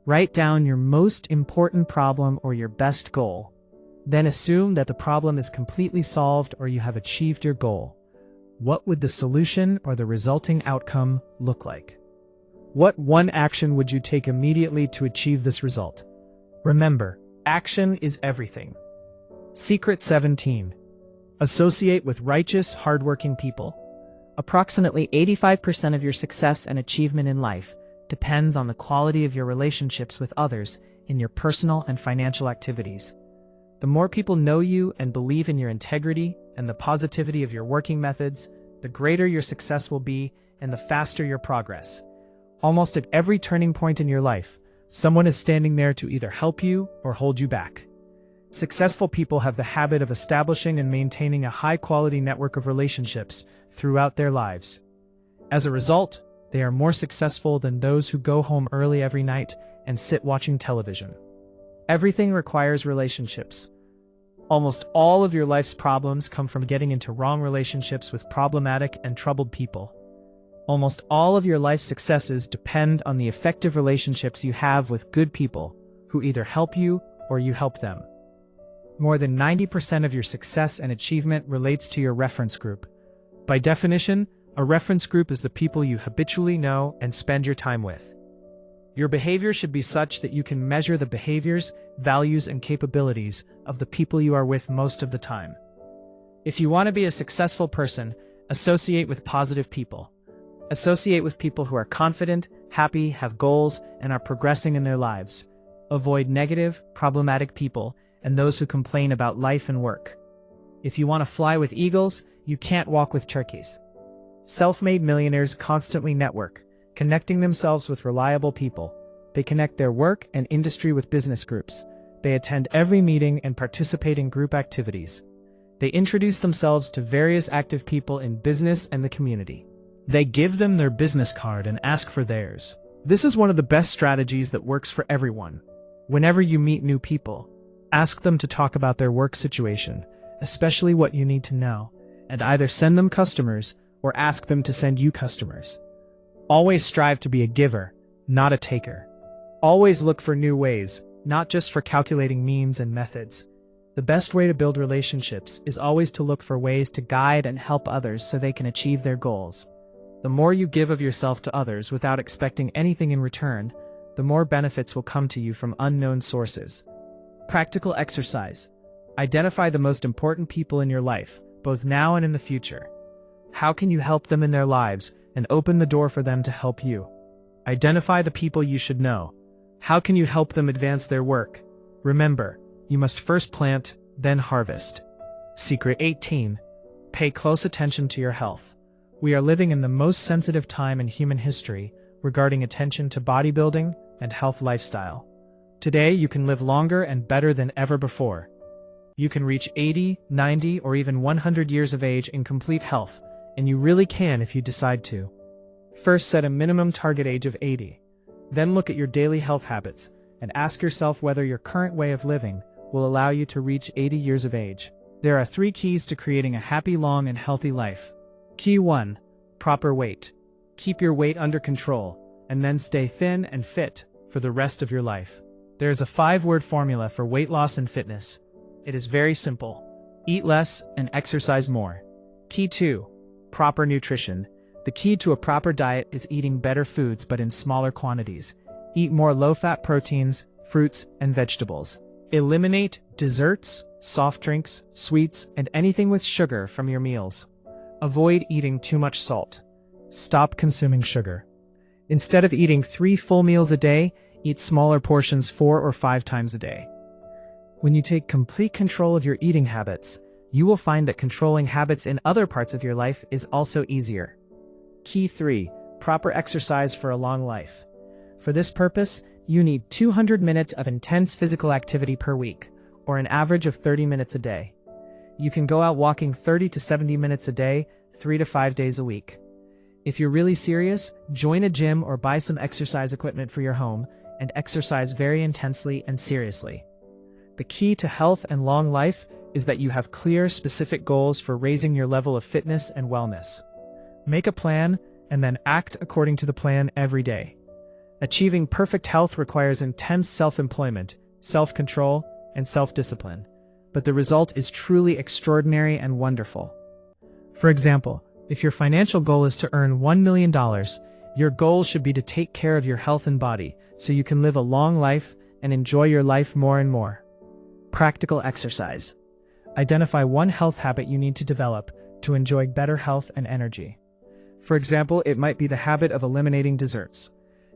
Write down your most important problem or your best goal. Then assume that the problem is completely solved or you have achieved your goal. What would the solution or the resulting outcome look like? What one action would you take immediately to achieve this result? Remember, action is everything. Secret 17. Associate with righteous, hardworking people. Approximately 85% of your success and achievement in life depends on the quality of your relationships with others in your personal and financial activities. The more people know you and believe in your integrity and the positivity of your working methods, the greater your success will be and the faster your progress. Almost at every turning point in your life, someone is standing there to either help you or hold you back. Successful people have the habit of establishing and maintaining a high-quality network of relationships throughout their lives. As a result, they are more successful than those who go home early every night and sit watching television. Everything requires relationships. Almost all of your life's problems come from getting into wrong relationships with problematic and troubled people. Almost all of your life successes depend on the effective relationships you have with good people who either help you or you help them. More than 90% of your success and achievement relates to your reference group. By definition, a reference group is the people you habitually know and spend your time with. Your behavior should be such that you can measure the behaviors, values, and capabilities of the people you are with most of the time. If you want to be a successful person, associate with positive people. Associate with people who are confident, happy, have goals, and are progressing in their lives. Avoid negative, problematic people and those who complain about life and work. If you want to fly with eagles, you can't walk with turkeys. Self-made millionaires constantly network, connecting themselves with reliable people. They connect their work and industry with business groups. They attend every meeting and participate in group activities. They introduce themselves to various active people in business and the community. They give them their business card and ask for theirs. This is one of the best strategies that works for everyone. Whenever you meet new people, ask them to talk about their work situation, especially what you need to know, and either send them customers or ask them to send you customers. Always strive to be a giver, not a taker. Always look for new ways, not just for calculating means and methods. The best way to build relationships is always to look for ways to guide and help others so they can achieve their goals. The more you give of yourself to others without expecting anything in return, the more benefits will come to you from unknown sources. Practical exercise. Identify the most important people in your life, both now and in the future. How can you help them in their lives and open the door for them to help you? Identify the people you should know. How can you help them advance their work? Remember, you must first plant, then harvest. Secret 18. Pay close attention to your health. We are living in the most sensitive time in human history regarding attention to bodybuilding and health lifestyle. Today, you can live longer and better than ever before. You can reach 80, 90, or even 100 years of age in complete health, and you really can if you decide to. First, set a minimum target age of 80. Then look at your daily health habits and ask yourself whether your current way of living will allow you to reach 80 years of age. There are 3 keys to creating a happy, long, and healthy life. Key 1. Proper weight. Keep your weight under control, and then stay thin and fit for the rest of your life. There is a 5-word formula for weight loss and fitness. It is very simple. Eat less and exercise more. Key 2. Proper nutrition. The key to a proper diet is eating better foods but in smaller quantities. Eat more low-fat proteins, fruits, and vegetables. Eliminate desserts, soft drinks, sweets, and anything with sugar from your meals. Avoid eating too much salt. Stop consuming sugar. Instead of eating 3 full meals a day, eat smaller portions 4 or 5 times a day. When you take complete control of your eating habits, you will find that controlling habits in other parts of your life is also easier. Key 3. Proper exercise for a long life. For this purpose, you need 200 minutes of intense physical activity per week, or an average of 30 minutes a day. You can go out walking 30 to 70 minutes a day, 3 to 5 days a week. If you're really serious, join a gym or buy some exercise equipment for your home and exercise very intensely and seriously. The key to health and long life is that you have clear, specific goals for raising your level of fitness and wellness. Make a plan and then act according to the plan every day. Achieving perfect health requires intense self-employment, self-control, and self-discipline, but the result is truly extraordinary and wonderful. For example, if your financial goal is to earn $1 million, your goal should be to take care of your health and body so you can live a long life and enjoy your life more and more. Practical exercise. Identify one health habit you need to develop to enjoy better health and energy. For example, it might be the habit of eliminating desserts.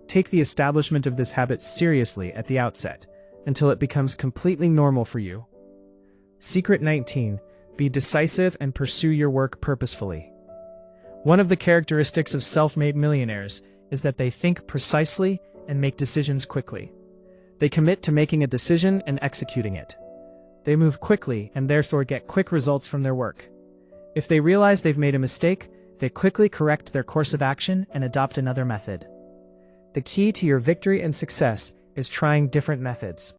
Take the establishment of this habit seriously at the outset, until it becomes completely normal for you. Secret 19. Be decisive and pursue your work purposefully. One of the characteristics of self-made millionaires is that they think precisely and make decisions quickly. They commit to making a decision and executing it. They move quickly and therefore get quick results from their work. If they realize they've made a mistake, they quickly correct their course of action and adopt another method. The key to your victory and success is trying different methods.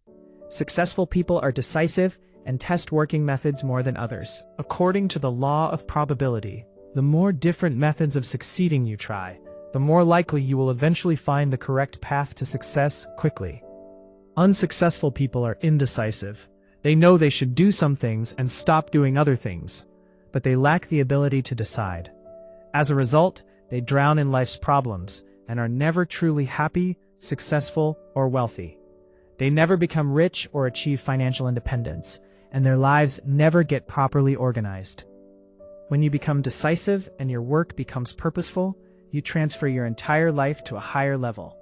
Successful people are decisive and test working methods more than others. According to the law of probability, the more different methods of succeeding you try, the more likely you will eventually find the correct path to success quickly. Unsuccessful people are indecisive. They know they should do some things and stop doing other things, but they lack the ability to decide. As a result, they drown in life's problems and are never truly happy, successful, or wealthy. They never become rich or achieve financial independence, and their lives never get properly organized. When you become decisive and your work becomes purposeful, you transfer your entire life to a higher level.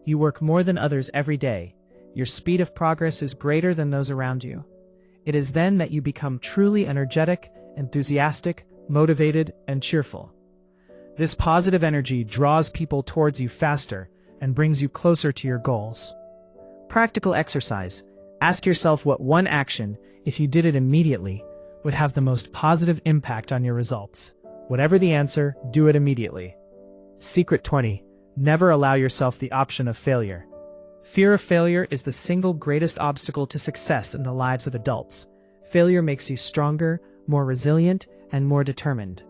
You work more than others every day. Your speed of progress is greater than those around you. It is then that you become truly energetic, enthusiastic, motivated, and cheerful. This positive energy draws people towards you faster and brings you closer to your goals. Practical exercise. Ask yourself what one action, if you did it immediately, would have the most positive impact on your results. Whatever the answer, do it immediately. Secret 20. Never allow yourself the option of failure. Fear of failure is the single greatest obstacle to success in the lives of adults. Failure makes you stronger, more resilient, and more determined.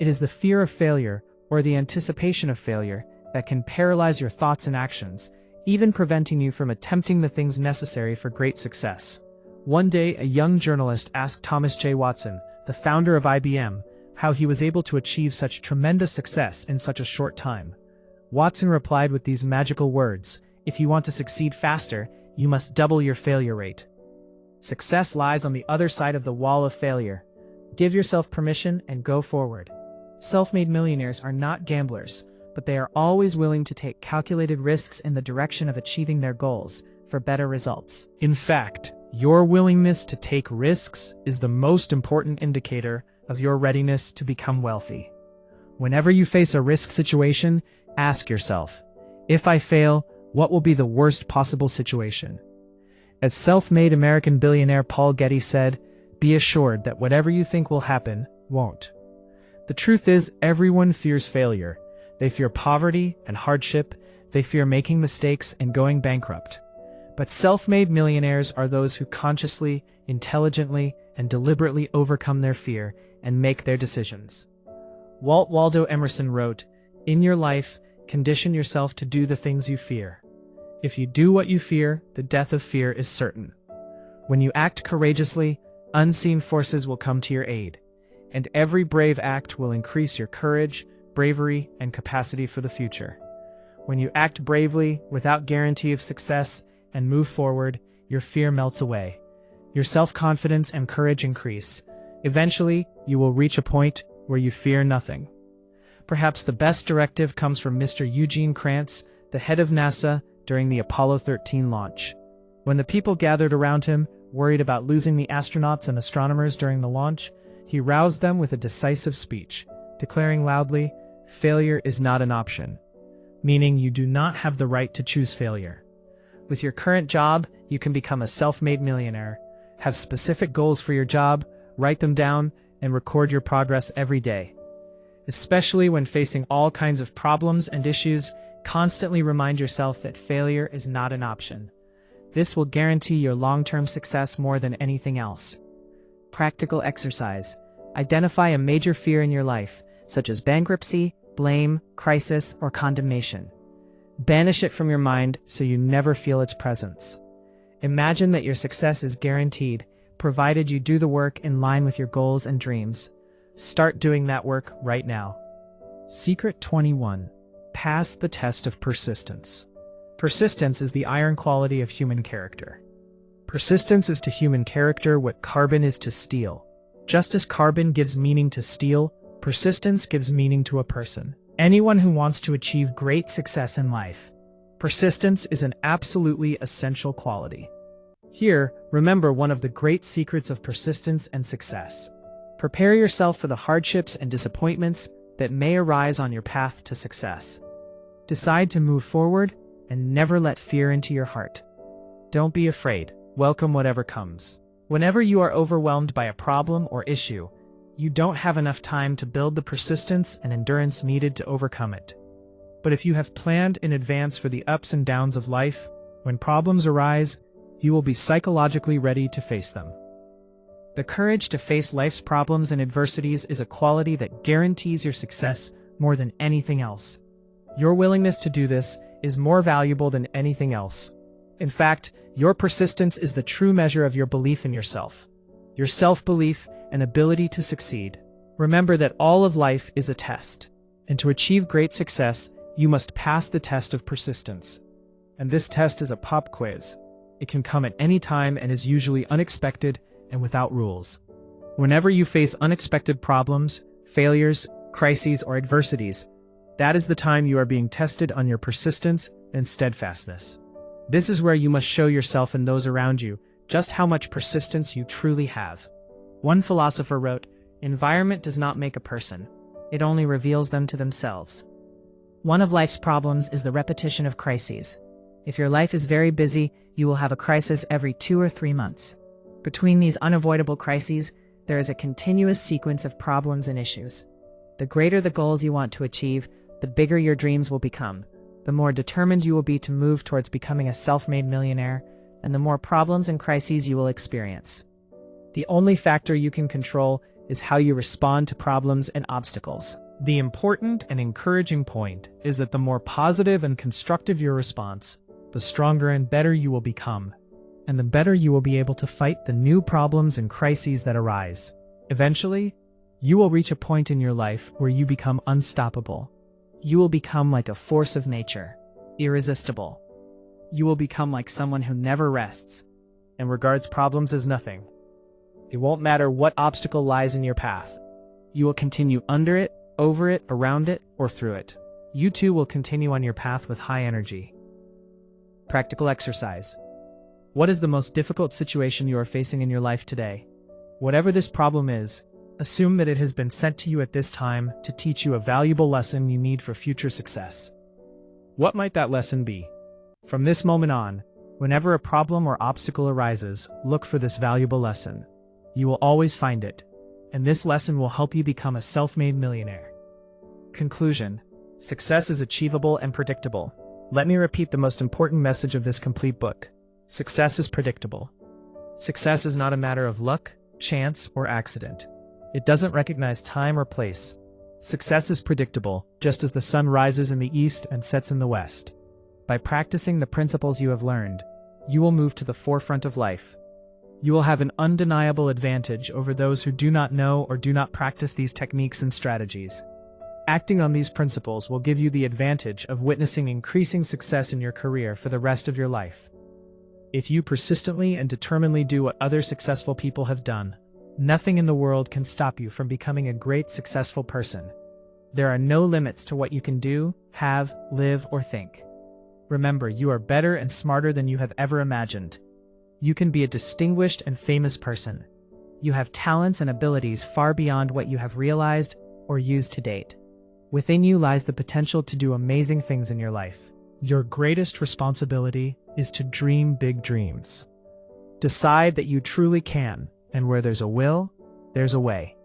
It is the fear of failure, or the anticipation of failure, that can paralyze your thoughts and actions, even preventing you from attempting the things necessary for great success. One day, a young journalist asked Thomas J. Watson, the founder of IBM, how he was able to achieve such tremendous success in such a short time. Watson replied with these magical words, "If you want to succeed faster, you must double your failure rate." Success lies on the other side of the wall of failure. Give yourself permission and go forward. Self-made millionaires are not gamblers, but they are always willing to take calculated risks in the direction of achieving their goals for better results. In fact, your willingness to take risks is the most important indicator of your readiness to become wealthy. Whenever you face a risk situation, ask yourself, if I fail, what will be the worst possible situation? As self-made American billionaire Paul Getty said, be assured that whatever you think will happen, won't. The truth is, everyone fears failure. They fear poverty and hardship. They fear making mistakes and going bankrupt. But self-made millionaires are those who consciously, intelligently, and deliberately overcome their fear and make their decisions. Walt Waldo Emerson wrote, "In your life, condition yourself to do the things you fear. If you do what you fear, the death of fear is certain." When you act courageously, unseen forces will come to your aid, and every brave act will increase your courage, bravery, and capacity for the future. When you act bravely, without guarantee of success, and move forward, your fear melts away. Your self-confidence and courage increase. Eventually, you will reach a point where you fear nothing. Perhaps the best directive comes from Mr. Eugene Kranz, the head of NASA, during the Apollo 13 launch. When the people gathered around him, worried about losing the astronauts and astronomers during the launch, he roused them with a decisive speech, declaring loudly, "Failure is not an option," meaning you do not have the right to choose failure. With your current job, you can become a self-made millionaire. Have specific goals for your job, write them down, and record your progress every day. Especially when facing all kinds of problems and issues, constantly remind yourself that failure is not an option. This will guarantee your long-term success more than anything else. Practical exercise. Identify a major fear in your life, such as bankruptcy, blame, crisis, or condemnation. Banish it from your mind so you never feel its presence. Imagine that your success is guaranteed, provided you do the work in line with your goals and dreams. Start doing that work right now. Secret 21. Pass the test of persistence. Persistence is the iron quality of human character. Persistence is to human character what carbon is to steel. Just as carbon gives meaning to steel, persistence gives meaning to a person. Anyone who wants to achieve great success in life, persistence is an absolutely essential quality. Here, remember one of the great secrets of persistence and success. Prepare yourself for the hardships and disappointments that may arise on your path to success. Decide to move forward and never let fear into your heart. Don't be afraid. Welcome whatever comes. Whenever you are overwhelmed by a problem or issue, you don't have enough time to build the persistence and endurance needed to overcome it. But if you have planned in advance for the ups and downs of life, when problems arise, you will be psychologically ready to face them. The courage to face life's problems and adversities is a quality that guarantees your success more than anything else. Your willingness to do this is more valuable than anything else. In fact, your persistence is the true measure of your belief in yourself, your self-belief, and ability to succeed. Remember that all of life is a test, and to achieve great success, you must pass the test of persistence. And this test is a pop quiz. It can come at any time and is usually unexpected and without rules. Whenever you face unexpected problems, failures, crises, or adversities, that is the time you are being tested on your persistence and steadfastness. This is where you must show yourself and those around you just how much persistence you truly have. One philosopher wrote, "Environment does not make a person. It only reveals them to themselves." One of life's problems is the repetition of crises. If your life is very busy, you will have a crisis every 2 or 3 months. Between these unavoidable crises, there is a continuous sequence of problems and issues. The greater the goals you want to achieve, the bigger your dreams will become, the more determined you will be to move towards becoming a self-made millionaire, and the more problems and crises you will experience. The only factor you can control is how you respond to problems and obstacles. The important and encouraging point is that the more positive and constructive your response, the stronger and better you will become, and the better you will be able to fight the new problems and crises that arise. Eventually, you will reach a point in your life where you become unstoppable. You will become like a force of nature, irresistible. You will become like someone who never rests and regards problems as nothing. It won't matter what obstacle lies in your path. You will continue under it, over it, around it, or through it. You too will continue on your path with high energy. Practical exercise. What is the most difficult situation you are facing in your life today? Whatever this problem is, assume that it has been sent to you at this time to teach you a valuable lesson you need for future success. What might that lesson be? From this moment on, whenever a problem or obstacle arises, look for this valuable lesson. You will always find it, and this lesson will help you become a self-made millionaire. Conclusion. Success is achievable and predictable. Let me repeat the most important message of this complete book. Success is predictable. Success is not a matter of luck, chance, or accident. It doesn't recognize time or place. Success is predictable, just as the sun rises in the east and sets in the west. By practicing the principles you have learned, you will move to the forefront of life. You will have an undeniable advantage over those who do not know or do not practice these techniques and strategies. Acting on these principles will give you the advantage of witnessing increasing success in your career for the rest of your life. If you persistently and determinedly do what other successful people have done, nothing in the world can stop you from becoming a great, successful person. There are no limits to what you can do, have, live, or think. Remember, you are better and smarter than you have ever imagined. You can be a distinguished and famous person. You have talents and abilities far beyond what you have realized or used to date. Within you lies the potential to do amazing things in your life. Your greatest responsibility is to dream big dreams. Decide that you truly can, and where there's a will, there's a way.